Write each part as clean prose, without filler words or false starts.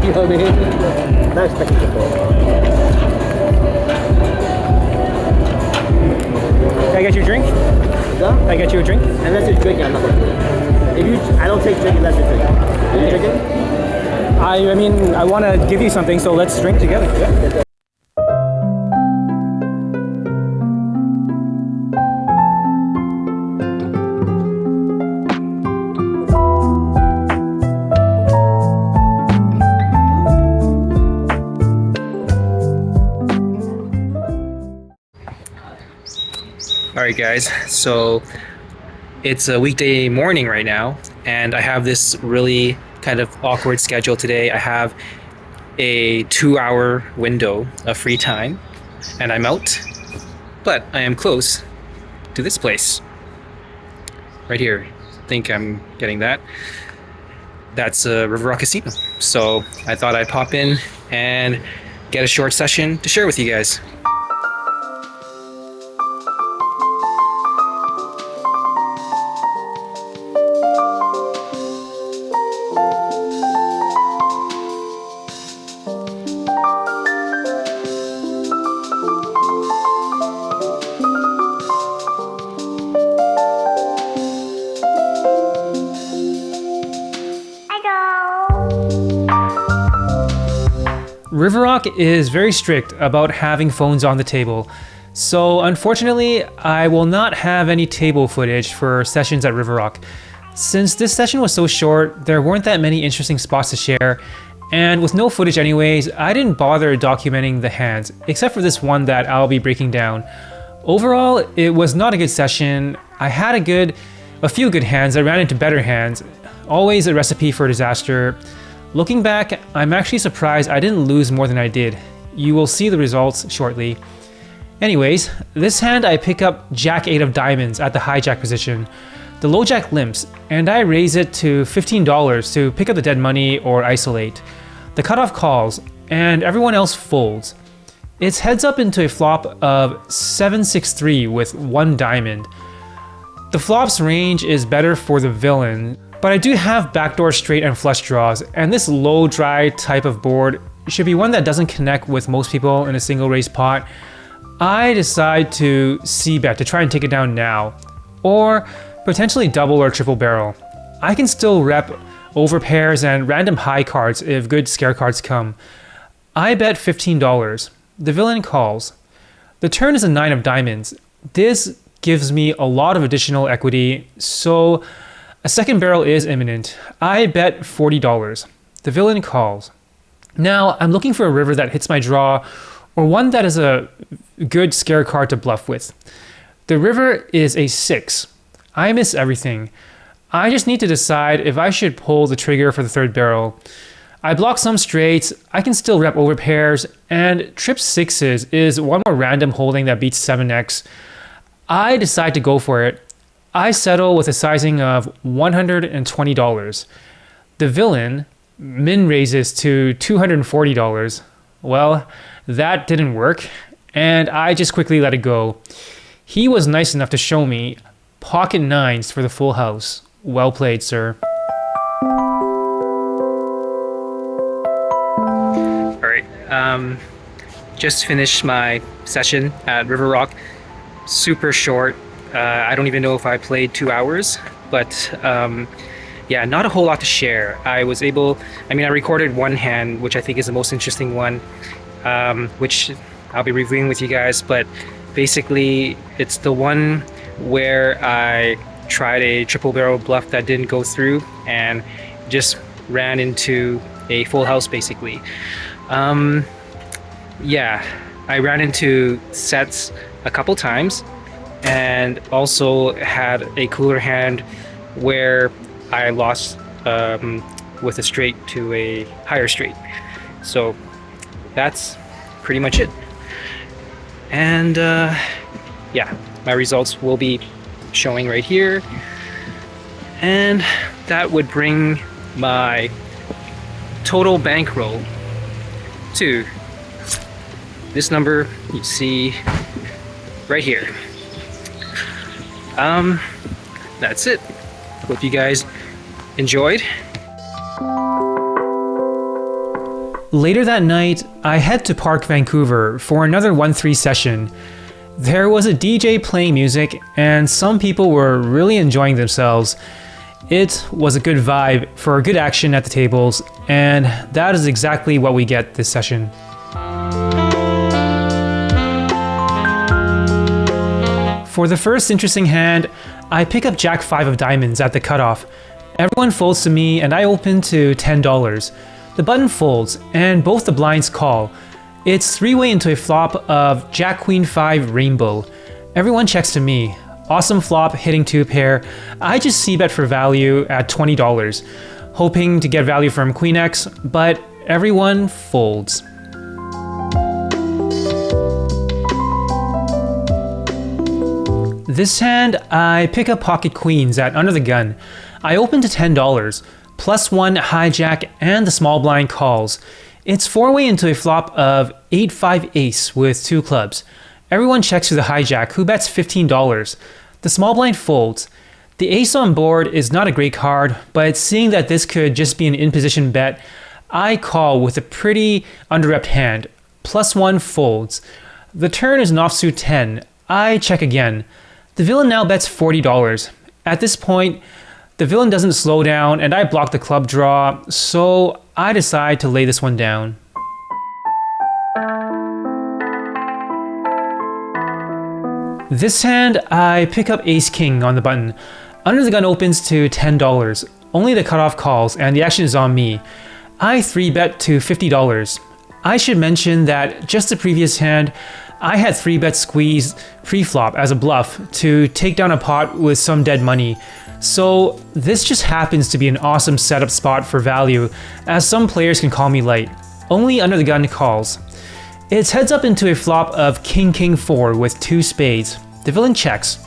You know what I mean? Not expecting to fall. Can I get you a drink? Can I get you a drink? Unless you're drinking, I'm not going to drink. I don't take drink unless you're drinking. Are you drinking? I mean, I want to give you something, so let's drink together. Yeah. Alright guys, so it's a weekday morning right now, and I have this really kind of awkward schedule today. I have a 2-hour window of free time, and I'm out, but I am close to this place. Right here. I think I'm getting that. That's River Rock Casino. So I thought I'd pop in and get a short session to share with you guys. River Rock is very strict about having phones on the table, so unfortunately I will not have any table footage for sessions at River Rock. Since this session was so short, there weren't that many interesting spots to share, and with no footage anyways, I didn't bother documenting the hands, except for this one that I'll be breaking down. Overall, it was not a good session. I had a few good hands, I ran into better hands, always a recipe for disaster. Looking back, I'm actually surprised I didn't lose more than I did. You will see the results shortly. Anyways, this hand I pick up Jack 8 of diamonds at the hijack position. The low jack limps, and I raise it to $15 to pick up the dead money or isolate. The cutoff calls, and everyone else folds. It's heads up into a flop of 7-6-3 with 1 diamond. The flop's range is better for the villain, but I do have backdoor straight and flush draws, and this low dry type of board should be one that doesn't connect with most people in a single raise pot. I decide to c-bet to try and take it down now, or potentially double or triple barrel. I can still rep over pairs and random high cards if good scare cards come. I bet $15. The villain calls. The turn is a 9 of diamonds. This gives me a lot of additional equity, so a second barrel is imminent. I bet $40. The villain calls. Now, I'm looking for a river that hits my draw, or one that is a good scare card to bluff with. The river is a 6. I miss everything. I just need to decide if I should pull the trigger for the third barrel. I block some straights, I can still rep over pairs, and trip 6s is one more random holding that beats 7x. I decide to go for it. I settle with a sizing of $120. The villain min raises to $240. Well, that didn't work, and I just quickly let it go. He was nice enough to show me pocket 9s for the full house. Well played, sir. Alright, just finished my session at River Rock. Super short. I don't even know if I played 2 hours, but yeah, not a whole lot to share. I recorded one hand, which I think is the most interesting one, which I'll be reviewing with you guys, but basically it's the one where I tried a triple barrel bluff that didn't go through and just ran into a full house basically. Yeah, I ran into sets a couple times, and also had a cooler hand where I lost with a straight to a higher straight. So that's pretty much it. And yeah, my results will be showing right here, and that would bring my total bankroll to this number you see right here. That's it. Hope you guys enjoyed. Later that night, I head to Parq, Vancouver for another 1-3 session. There was a DJ playing music and some people were really enjoying themselves. It was a good vibe for good action at the tables, and that is exactly what we get this session. For the first interesting hand, I pick up Jack 5 of diamonds at the cutoff. Everyone folds to me and I open to $10. The button folds and both the blinds call. It's three-way into a flop of Jack Queen 5 rainbow. Everyone checks to me. Awesome flop hitting 2 pair. I just c-bet for value at $20, hoping to get value from Queen X, but everyone folds. This hand, I pick up pocket queens at under the gun. I open to $10, +1 hijack and the small blind calls. It's four-way into a flop of 8-5 ace with 2 clubs. Everyone checks to the hijack, who bets $15. The small blind folds. The ace on board is not a great card, but seeing that this could just be an in-position bet, I call with a pretty under-repped hand. +1 folds. The turn is an offsuit 10. I check again. The villain now bets $40. At this point, the villain doesn't slow down and I block the club draw, so I decide to lay this one down. This hand, I pick up ace king on the button. Under the gun opens to $10. Only the cutoff calls and the action is on me. I 3-bet to $50. I should mention that just the previous hand, I had 3-bet squeeze pre-flop as a bluff to take down a pot with some dead money. So this just happens to be an awesome setup spot for value, as some players can call me light. Only under the gun calls. It's heads up into a flop of king 4 with 2 spades. The villain checks.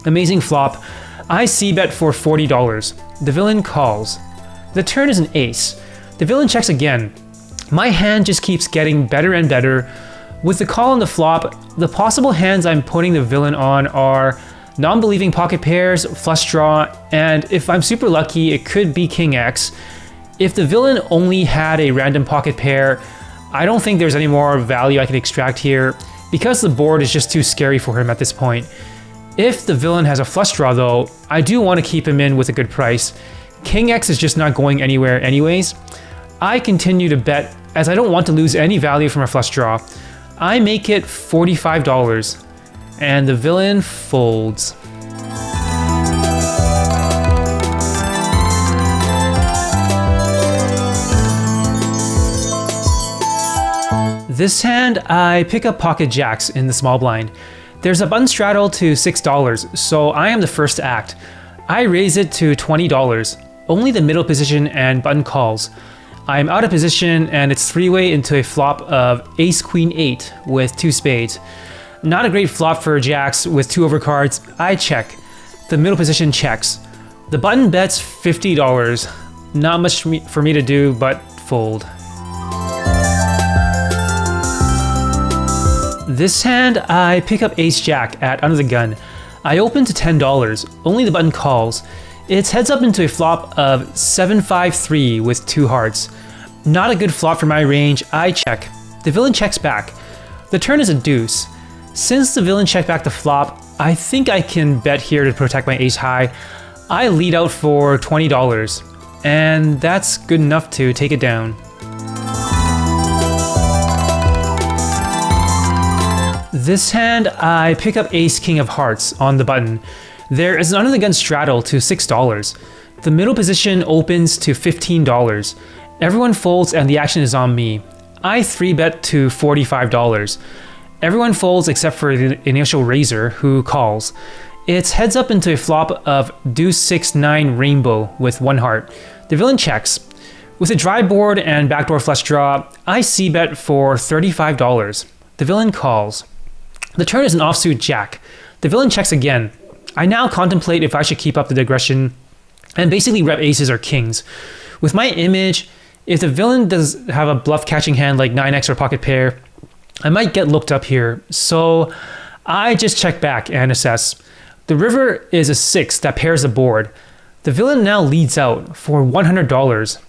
Amazing flop. I c-bet for $40. The villain calls. The turn is an ace. The villain checks again. My hand just keeps getting better and better. With the call on the flop, the possible hands I'm putting the villain on are non-believing pocket pairs, flush draw, and if I'm super lucky, it could be King X. If the villain only had a random pocket pair, I don't think there's any more value I can extract here, because the board is just too scary for him at this point. If the villain has a flush draw though, I do want to keep him in with a good price. King X is just not going anywhere anyways. I continue to bet as I don't want to lose any value from a flush draw. I make it $45. And the villain folds. This hand, I pick up pocket jacks in the small blind. There's a button straddle to $6, so I am the first to act. I raise it to $20. Only the middle position and button calls. I'm out of position and it's three-way into a flop of ace queen 8 with 2 spades. Not a great flop for jacks with 2 overcards. I check. The middle position checks. The button bets $50. Not much for me to do but fold. This hand, I pick up ace jack at under the gun. I open to $10. Only the button calls. It's heads up into a flop of 7-5-3 with 2 hearts. Not a good flop for my range. I check. The villain checks back. The turn is a deuce. Since the villain checked back the flop, I think I can bet here to protect my ace high. I lead out for $20, and that's good enough to take it down. This hand, I pick up ace king of hearts on the button. There is an under the gun straddle to $6. The middle position opens to $15. Everyone folds and the action is on me. I 3-bet to $45. Everyone folds except for the initial raiser, who calls. It's heads up into a flop of deuce 6-9 rainbow with 1 heart. The villain checks. With a dry board and backdoor flush draw, I c-bet for $35. The villain calls. The turn is an offsuit jack. The villain checks again. I now contemplate if I should keep up the digression and basically rep aces or kings. With my image, if the villain does have a bluff catching hand like 9x or pocket pair, I might get looked up here, so I just check back and assess. The river is a 6 that pairs the board. The villain now leads out for $100.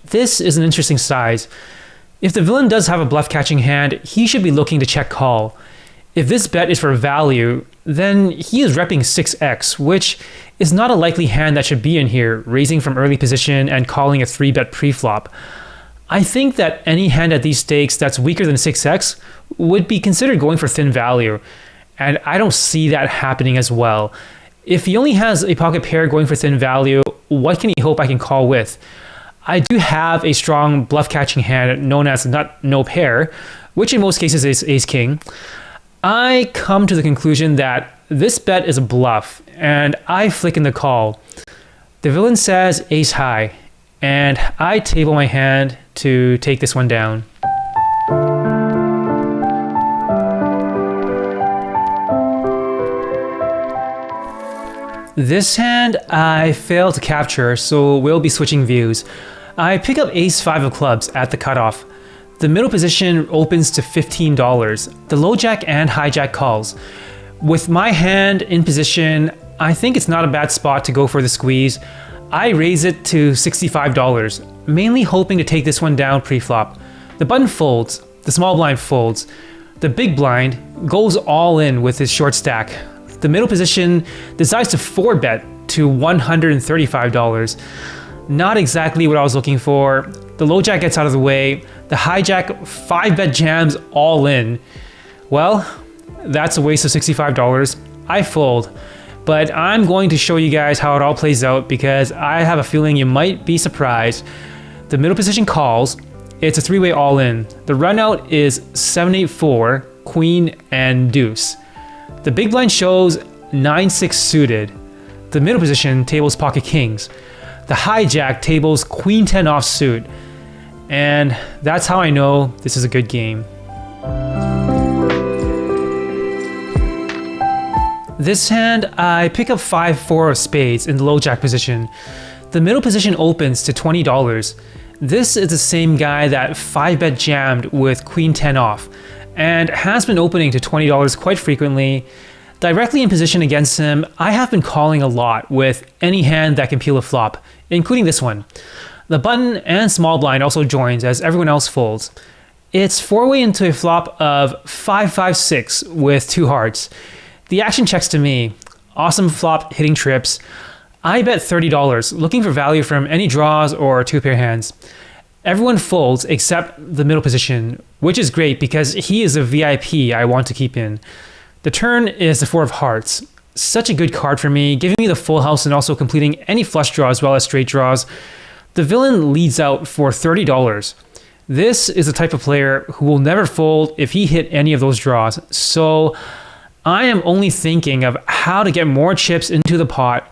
This is an interesting size. If the villain does have a bluff catching hand, he should be looking to check call. If this bet is for value, then he is repping 6x, which is not a likely hand that should be in here, raising from early position and calling a 3-bet preflop. I think that any hand at these stakes that's weaker than 6x would be considered going for thin value, and I don't see that happening as well. If he only has a pocket pair going for thin value, what can he hope I can call with? I do have a strong bluff catching hand known as no pair, which in most cases is ace-king. I come to the conclusion that this bet is a bluff, and I flick in the call. The villain says ace high, and I table my hand to take this one down. This hand I failed to capture, so we'll be switching views. I pick up ace 5 of clubs at the cutoff. The middle position opens to $15. The low jack and hijack calls. With my hand in position, I think it's not a bad spot to go for the squeeze. I raise it to $65, mainly hoping to take this one down pre-flop. The button folds, the small blind folds. The big blind goes all in with his short stack. The middle position decides to 4-bet to $135. Not exactly what I was looking for. The low jack gets out of the way. The hijack 5-bet jams all in. Well, that's a waste of $65. I fold. But I'm going to show you guys how it all plays out because I have a feeling you might be surprised. The middle position calls. It's a 3-way all in. The run out is 7-8-4, queen, and deuce. The big blind shows 9-6 suited. The middle position tables pocket kings. The hijack tables queen 10 offsuit. And that's how I know this is a good game. This hand, I pick up 5-4 of spades in the low jack position. The middle position opens to $20. This is the same guy that 5-bet jammed with queen 10 off, and has been opening to $20 quite frequently. Directly in position against him, I have been calling a lot with any hand that can peel a flop, including this one. The button and small blind also joins as everyone else folds. It's 4-way into a flop of 5-5-6 with 2 hearts. The action checks to me. Awesome flop hitting trips. I bet $30, looking for value from any draws or 2-pair hands. Everyone folds except the middle position, which is great because he is a VIP I want to keep in. The turn is the 4 of hearts. Such a good card for me, giving me the full house and also completing any flush draw as well as straight draws. The villain leads out for $30. This is the type of player who will never fold if he hit any of those draws. So I am only thinking of how to get more chips into the pot.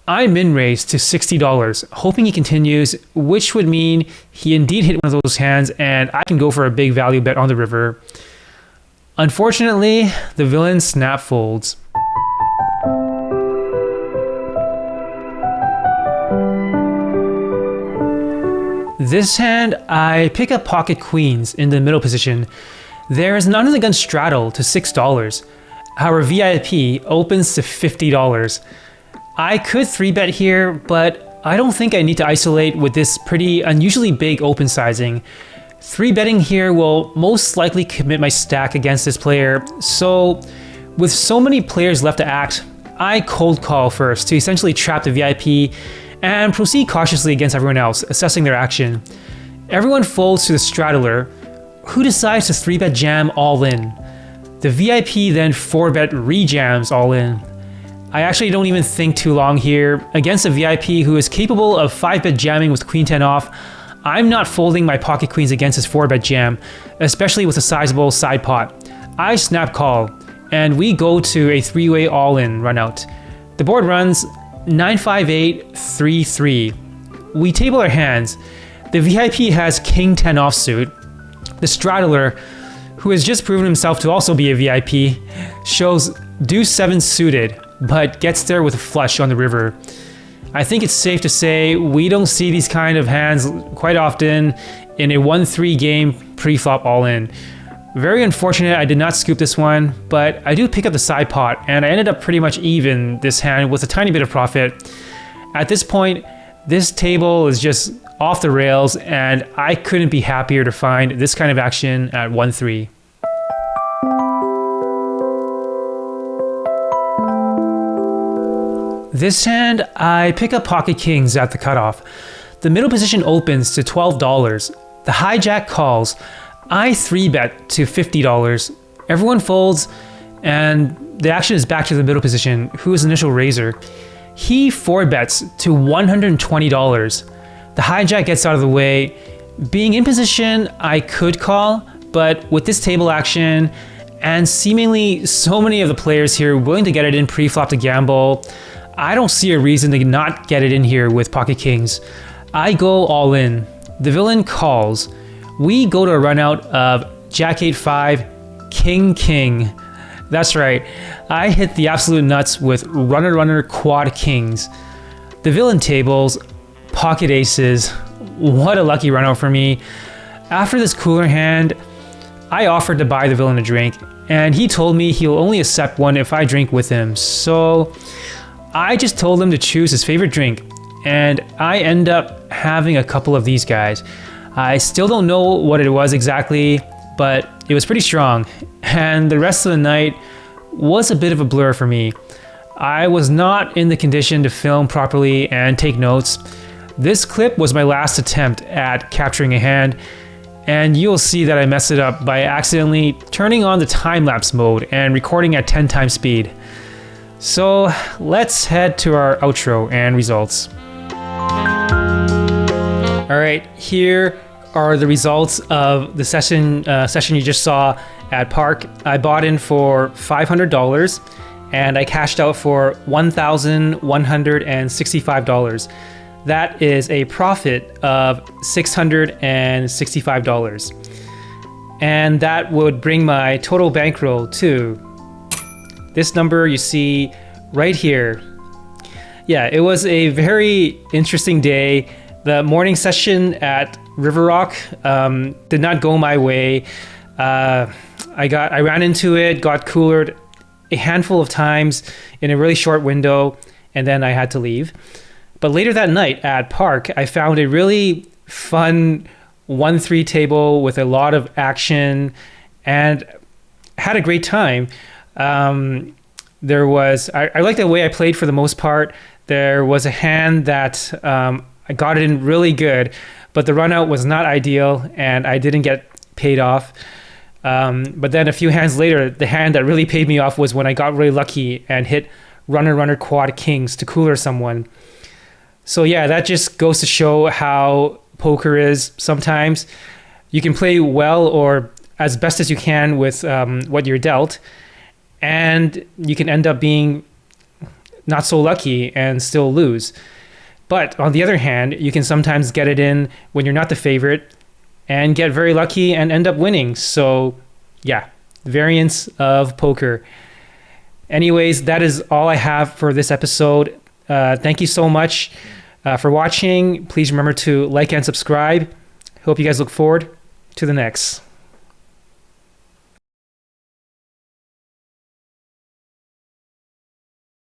I min-raise to $60, hoping he continues, which would mean he indeed hit one of those hands and I can go for a big value bet on the river. Unfortunately, the villain snap folds. This hand, I pick up pocket queens in the middle position. There is an under the gun straddle to $6. Our VIP opens to $50. I could 3-bet here, but I don't think I need to isolate with this pretty unusually big open sizing. 3-betting here will most likely commit my stack against this player, so with so many players left to act, I cold call first to essentially trap the VIP and proceed cautiously against everyone else, assessing their action. Everyone folds to the straddler, who decides to 3-bet jam all in. The VIP then 4-bet rejams all in. I actually don't even think too long here. Against a VIP who is capable of 5-bet jamming with queen 10 off, I'm not folding my pocket queens against his 4-bet jam, especially with a sizable side pot. I snap call, and we go to a 3-way all-in run out. The board runs 9-5-8-3-3. We table our hands. The VIP has king 10 offsuit. The straddler, who has just proven himself to also be a VIP, shows deuce 7 suited, but gets there with a flush on the river. I think it's safe to say we don't see these kind of hands quite often in a 1-3 game pre-flop all-in. Very unfortunate I did not scoop this one, but I do pick up the side pot, and I ended up pretty much even this hand with a tiny bit of profit. At this point, this table is just off the rails, and I couldn't be happier to find this kind of action at 1-3. This hand, I pick up pocket kings at the cutoff. The middle position opens to $12. The hijack calls. I 3-bet to $50. Everyone folds, and the action is back to the middle position, who is initial raiser. He 4-bets to $120. The hijack gets out of the way. Being in position, I could call, but with this table action, and seemingly so many of the players here willing to get it in pre-flop to gamble, I don't see a reason to not get it in here with pocket kings. I go all in. The villain calls. We go to a run out of Jack 8-5, King King. That's right, I hit the absolute nuts with runner quad kings. The villain tables, pocket aces. What a lucky run out for me. After this cooler hand, I offered to buy the villain a drink, and he told me he'll only accept one if I drink with him. So I just told him to choose his favorite drink, and I end up having a couple of these guys. I still don't know what it was exactly, but it was pretty strong, and the rest of the night was a bit of a blur for me. I was not in the condition to film properly and take notes. This clip was my last attempt at capturing a hand, and you'll see that I messed it up by accidentally turning on the time-lapse mode and recording at 10 times speed. So let's head to our outro and results. All right, here are the results of the session you just saw at Parq. I bought in for $500 and I cashed out for $1,165. That is a profit of $665. And that would bring my total bankroll to this number you see right here. Yeah, it was a very interesting day. The morning session at River Rock did not go my way. I ran into it, got coolered a handful of times in a really short window, and then I had to leave. But later that night at Parq, I found a really fun 1-3 table with a lot of action and had a great time. I like the way I played for the most part. There was a hand that I got it in really good, but the run out was not ideal and I didn't get paid off. But then a few hands later, the hand that really paid me off was when I got really lucky and hit runner quad kings to cooler someone. So yeah, that just goes to show how poker is sometimes. You can play well or as best as you can with what you're dealt, and you can end up being not so lucky and still lose. But on the other hand, you can sometimes get it in when you're not the favorite and get very lucky and end up winning. So yeah, variance of poker. Anyways, that is all I have for this episode. Thank you so much for watching. Please remember to like and subscribe. Hope you guys look forward to the next.